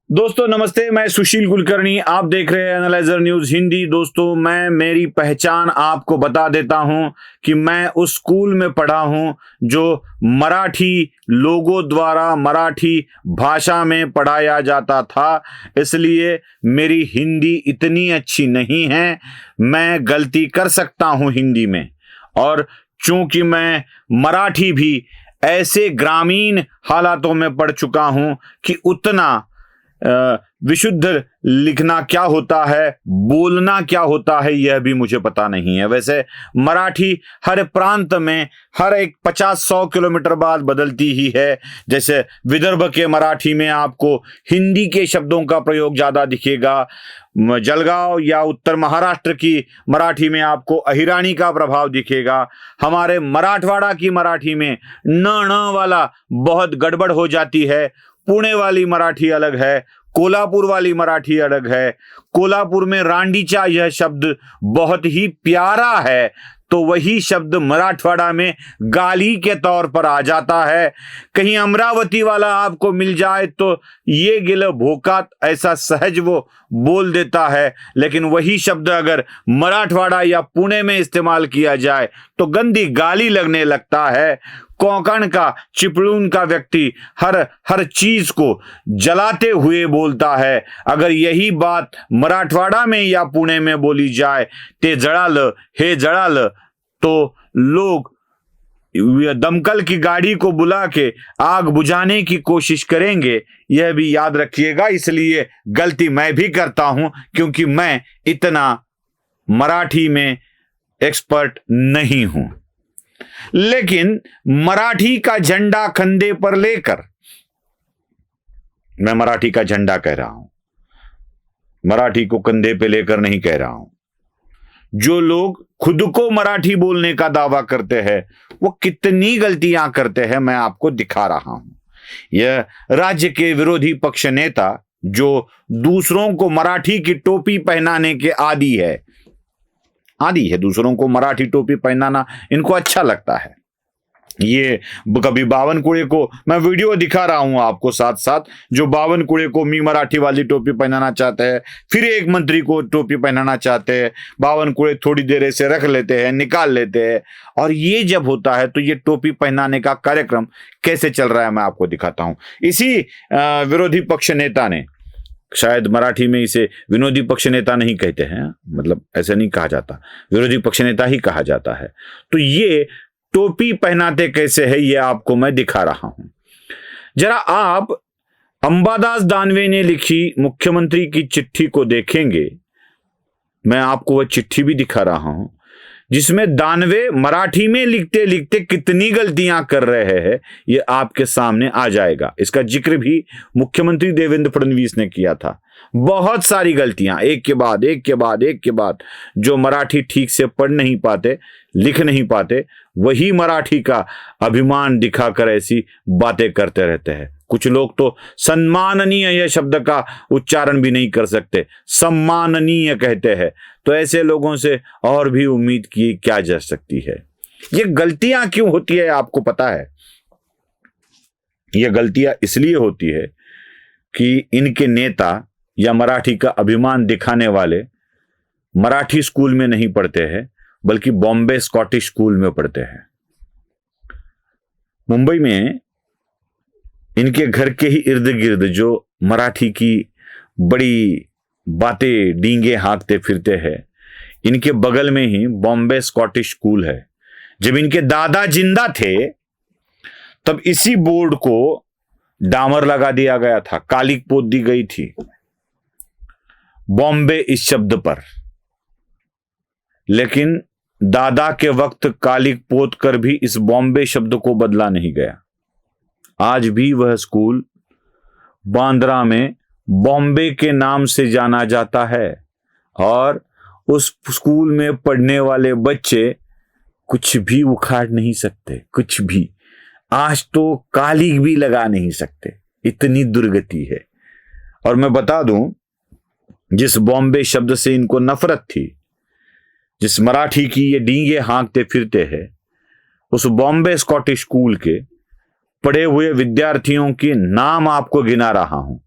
दोस्तों नमस्ते, मैं सुशील कुलकर्णी। आप देख रहे हैं एनालाइजर न्यूज हिंदी। दोस्तों मैं मेरी पहचान आपको बता देता हूं कि मैं उस स्कूल में पढ़ा हूं जो मराठी लोगों द्वारा मराठी भाषा में पढ़ाया जाता था, इसलिए मेरी हिंदी इतनी अच्छी नहीं है। मैं गलती कर सकता हूं हिंदी में, और चूंकि मैं मराठी भी ऐसे ग्रामीण हालातों में पढ़ चुका हूं कि उतना विशुद्ध लिखना क्या होता है, बोलना क्या होता है, यह भी मुझे पता नहीं है। वैसे मराठी हर प्रांत में हर एक 50-100 किलोमीटर बाद बदलती ही है। जैसे विदर्भ के मराठी में आपको हिंदी के शब्दों का प्रयोग ज्यादा दिखेगा। जलगांव या उत्तर महाराष्ट्र की मराठी में आपको अहिरानी का प्रभाव दिखेगा। हमारे मराठवाड़ा की मराठी में न वाला बहुत गड़बड़ हो जाती है। पुणे वाली मराठी अलग है, कोल्हापुर वाली मराठी अलग है। कोल्हापुर में रांडीचा यह शब्द बहुत ही प्यारा है, तो वही शब्द मराठवाड़ा में गाली के तौर पर आ जाता है। कहीं अमरावती वाला आपको मिल जाए तो ये गिल भोकात ऐसा सहज वो बोल देता है, लेकिन वही शब्द अगर मराठवाड़ा या पुणे में इस्तेमाल किया जाए तो गंदी गाली लगने लगता है। कोंकण का चिपळूण का व्यक्ति हर चीज को जलाते हुए बोलता है। अगर यही बात मराठवाड़ा में या पुणे में बोली जाए, ते जळाल हे जळाल, तो लोग दमकल की गाड़ी को बुला के आग बुझाने की कोशिश करेंगे। यह भी याद रखिएगा। इसलिए गलती मैं भी करता हूं, क्योंकि मैं इतना मराठी में एक्सपर्ट नहीं हूं। लेकिन मराठी का झंडा कंधे पर लेकर, मैं मराठी का झंडा कह रहा हूं, मराठी को कंधे पे लेकर नहीं कह रहा हूं। जो लोग खुद को मराठी बोलने का दावा करते हैं वो कितनी गलतियां करते हैं, मैं आपको दिखा रहा हूं। यह राज्य के विरोधी पक्ष नेता जो दूसरों को मराठी की टोपी पहनाने के आदी है, दूसरों को मराठी टोपी पहनाना इनको अच्छा लगता है। ये कभी बावनकुळे को, मैं वीडियो दिखा रहा हूं आपको साथ साथ, जो बावनकुळे को मी मराठी वाली टोपी पहनाना चाहते हैं, फिर एक मंत्री को टोपी पहनाना चाहते हैं। बावनकुळे थोड़ी देर ऐसे रख लेते हैं, निकाल लेते हैं, और ये जब होता है तो ये टोपी पहनाने का कार्यक्रम कैसे चल रहा है मैं आपको दिखाता हूं। इसी विरोधी पक्ष नेता ने, शायद मराठी में इसे विरोधी पक्ष नेता नहीं कहते हैं, मतलब ऐसे नहीं कहा जाता, विरोधी पक्ष नेता ही कहा जाता है। तो ये टोपी पहनाते कैसे है ये आपको मैं दिखा रहा हूं। जरा आप अंबादास दानवे ने लिखी मुख्यमंत्री की चिट्ठी को देखेंगे। मैं आपको वह चिट्ठी भी दिखा रहा हूं जिसमें दानवे मराठी में लिखते लिखते कितनी गलतियां कर रहे हैं, ये आपके सामने आ जाएगा। इसका जिक्र भी मुख्यमंत्री देवेंद्र फडणवीस ने किया था। बहुत सारी गलतियां एक के बाद एक, जो मराठी ठीक से पढ़ नहीं पाते, लिख नहीं पाते, वही मराठी का अभिमान दिखाकर ऐसी बातें करते रहते हैं। कुछ लोग तो सम्माननीय यह शब्द का उच्चारण भी नहीं कर सकते, सम्माननीय कहते हैं। तो ऐसे लोगों से और भी उम्मीद की क्या जा सकती है। ये गलतियां क्यों होती है आपको पता है? ये गलतियां इसलिए होती है कि इनके नेता या मराठी का अभिमान दिखाने वाले मराठी स्कूल में नहीं पढ़ते हैं, बल्कि बॉम्बे स्कॉटिश स्कूल में पढ़ते हैं। मुंबई में इनके घर के ही इर्द गिर्द जो मराठी की बड़ी बातें डींगे हाँकते फिरते हैं, इनके बगल में ही बॉम्बे स्कॉटिश स्कूल है। जब इनके दादा जिंदा थे तब इसी बोर्ड को डामर लगा दिया गया था, कालिक पोत दी गई थी बॉम्बे इस शब्द पर। लेकिन दादा के वक्त कालिक पोत कर भी इस बॉम्बे शब्द को बदला नहीं गया। आज भी वह स्कूल बांद्रा में बॉम्बे के नाम से जाना जाता है, और उस स्कूल में पढ़ने वाले बच्चे कुछ भी उखाड़ नहीं सकते, कुछ भी। आज तो कालिक भी लगा नहीं सकते, इतनी दुर्गति है। और मैं बता दूं, जिस बॉम्बे शब्द से इनको नफरत थी, जिस मराठी की ये डींगे हाँकते फिरते हैं, उस बॉम्बे स्कॉटिश स्कूल के पढ़े हुए विद्यार्थियों के नाम आपको गिना रहा हूं।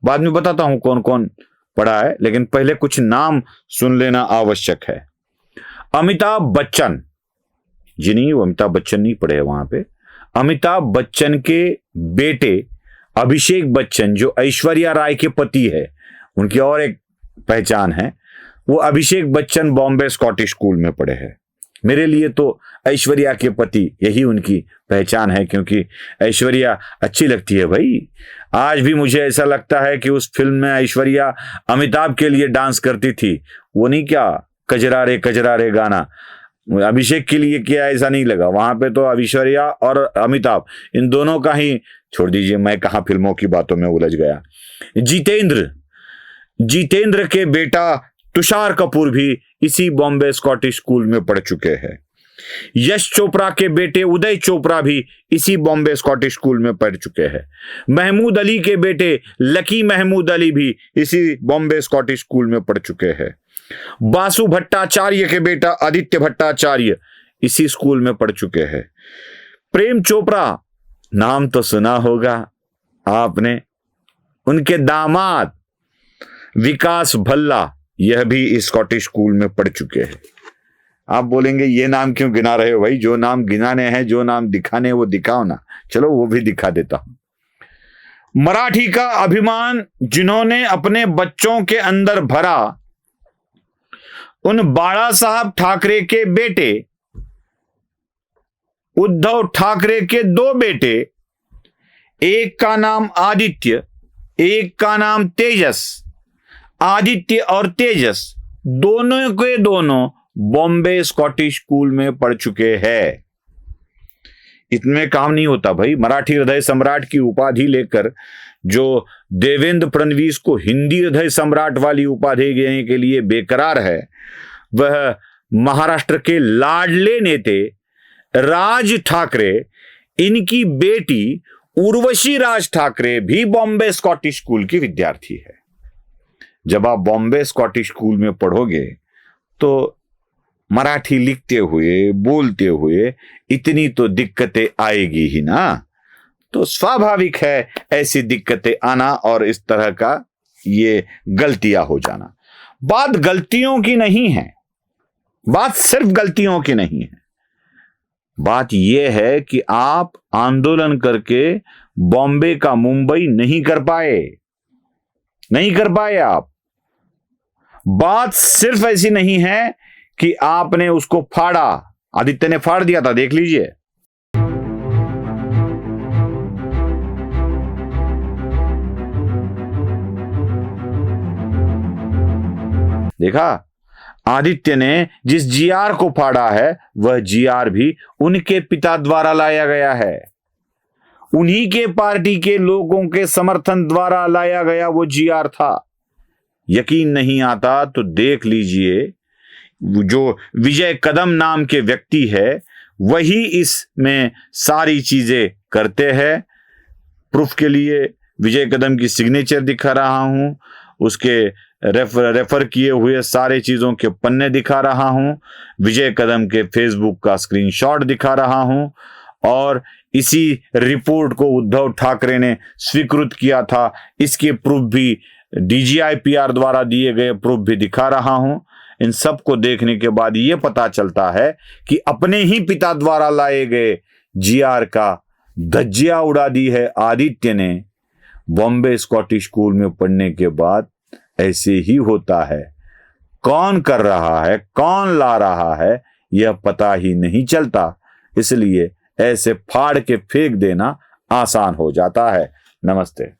बाद में बताता हूं कौन कौन पढ़ा है, लेकिन पहले कुछ नाम सुन लेना आवश्यक है। अमिताभ बच्चन जी, नहीं वो अमिताभ बच्चन नहीं पढ़े वहां पे। अमिताभ बच्चन के बेटे अभिषेक बच्चन जो ऐश्वर्या राय के पति है, उनकी और एक पहचान है, वो अभिषेक बच्चन बॉम्बे स्कॉटिश स्कूल में पढ़े हैं। मेरे लिए तो ऐश्वर्या के पति यही उनकी पहचान है, क्योंकि ऐश्वर्या अच्छी लगती है भाई। आज भी मुझे ऐसा लगता है कि उस फिल्म में ऐश्वर्या अमिताभ के लिए डांस करती थी, वो नहीं क्या कजरा रे गाना अभिषेक के लिए किया, ऐसा नहीं लगा। वहां पे तो ऐश्वर्या और अमिताभ इन दोनों का ही, छोड़ दीजिए मैं कहां फिल्मों की बातों में उलझ गया। जितेंद्र के बेटा तुषार कपूर भी इसी बॉम्बे स्कॉटिश स्कूल में पढ़ चुके हैं। यश चोपड़ा के बेटे उदय चोपड़ा भी इसी बॉम्बे स्कॉटिश स्कूल में पढ़ चुके हैं। महमूद अली के बेटे लकी महमूद अली भी इसी बॉम्बे स्कॉटिश स्कूल में पढ़ चुके हैं। बासु भट्टाचार्य के बेटा आदित्य भट्टाचार्य इसी स्कूल में पढ़ चुके हैं। प्रेम चोपड़ा नाम तो सुना होगा आपने, उनके दामाद विकास भल्ला यह भी स्कॉटिश स्कूल में पढ़ चुके हैं। आप बोलेंगे ये नाम क्यों गिना रहे हो भाई, जो नाम गिनाने हैं, जो नाम दिखाने वो दिखाओ ना। चलो वो भी दिखा देता हूं। मराठी का अभिमान जिन्होंने अपने बच्चों के अंदर भरा, उन बाला साहब ठाकरे के बेटे उद्धव ठाकरे के 2 बेटे, एक का नाम आदित्य, एक का नाम तेजस। आदित्य और तेजस दोनों के दोनों बॉम्बे स्कॉटिश स्कूल में पढ़ चुके हैं। इतने काम नहीं होता भाई। मराठी हृदय सम्राट की उपाधि लेकर जो देवेंद्र फडणवीस को हिंदी हृदय सम्राट वाली उपाधि देने के लिए बेकरार है, वह महाराष्ट्र के लाडले नेते राज ठाकरे, इनकी बेटी उर्वशी राज ठाकरे भी बॉम्बे स्कॉटिश स्कूल की विद्यार्थी है। जब आप बॉम्बे स्कॉटिश स्कूल में पढ़ोगे तो मराठी लिखते हुए, बोलते हुए इतनी तो दिक्कतें आएगी ही ना। तो स्वाभाविक है ऐसी दिक्कतें आना और इस तरह का ये गलतियां हो जाना। बात गलतियों की नहीं है, बात सिर्फ गलतियों की नहीं है। बात यह है कि आप आंदोलन करके बॉम्बे का मुंबई नहीं कर पाए आप। बात सिर्फ ऐसी नहीं है कि आपने उसको फाड़ा, आदित्य ने फाड़ दिया था, देख लीजिए। देखा, आदित्य ने जिस जीआर को फाड़ा है वह जीआर भी उनके पिता द्वारा लाया गया है, उन्हीं के पार्टी के लोगों के समर्थन द्वारा लाया गया वो जीआर था। यकीन नहीं आता तो देख लीजिए, जो विजय कदम नाम के व्यक्ति है वही इसमें सारी चीजें करते हैं। प्रूफ के लिए विजय कदम की सिग्नेचर दिखा रहा हूं, उसके रेफर किए हुए सारे चीजों के पन्ने दिखा रहा हूं, विजय कदम के फेसबुक का स्क्रीनशॉट दिखा रहा हूं, और इसी रिपोर्ट को उद्धव ठाकरे ने स्वीकृत किया था, इसके प्रूफ भी DGIPR द्वारा दिए गए प्रूफ भी दिखा रहा हूं। इन सब को देखने के बाद यह पता चलता है कि अपने ही पिता द्वारा लाए गए जीआर का धज्जियां उड़ा दी है आदित्य ने। बॉम्बे स्कॉटिश स्कूल में पढ़ने के बाद ऐसे ही होता है। कौन कर रहा है, कौन ला रहा है, यह पता ही नहीं चलता, इसलिए ऐसे फाड़ के फेंक देना आसान हो जाता है। नमस्ते।